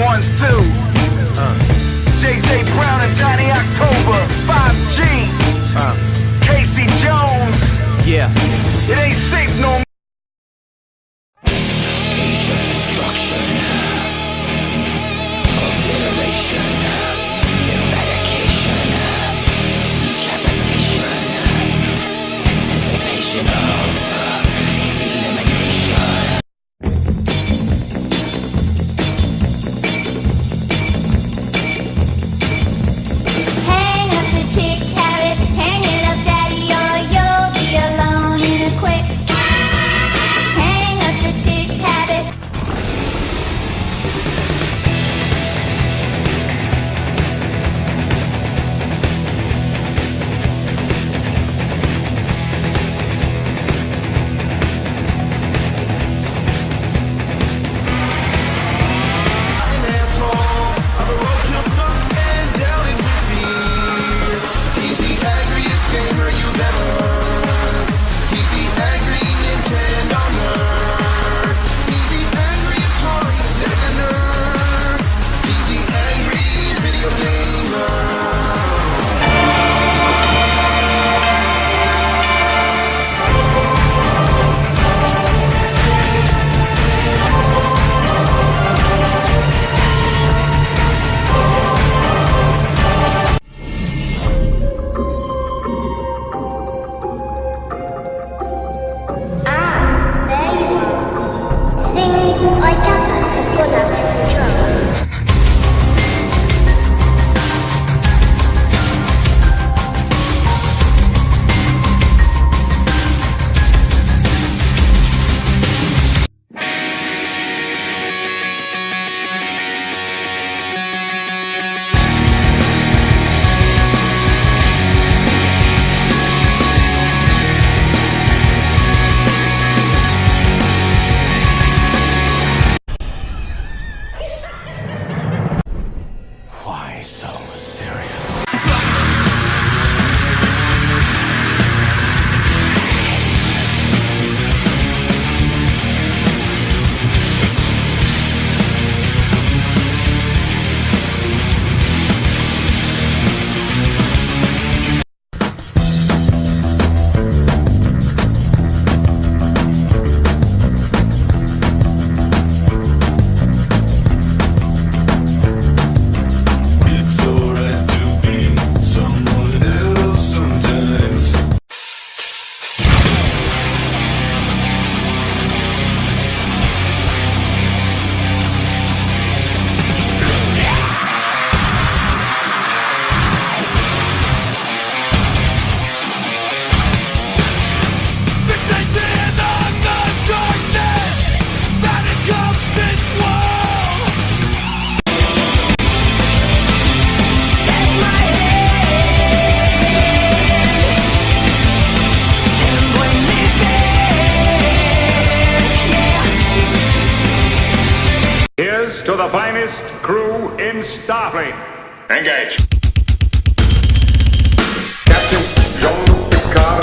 1, 2. J.J. Brown and Johnny October. 5G. Casey Jones. Yeah. It ain't safe no more. Age of destruction, obliteration, eradication, decapitation, anticipation of elimination. Hang up the tick habit, hang it up, daddy, or you'll be alone in a quick. Hang up the tick habit. Things like that have gone out of control. Why so serious? It's alright to be someone else sometimes. Fixation on the darkness that engulfs this world. Take my hand and bring me back. Yeah. Here's to the finest crew in Starfleet. Engage. Captain Jean-Luc Picard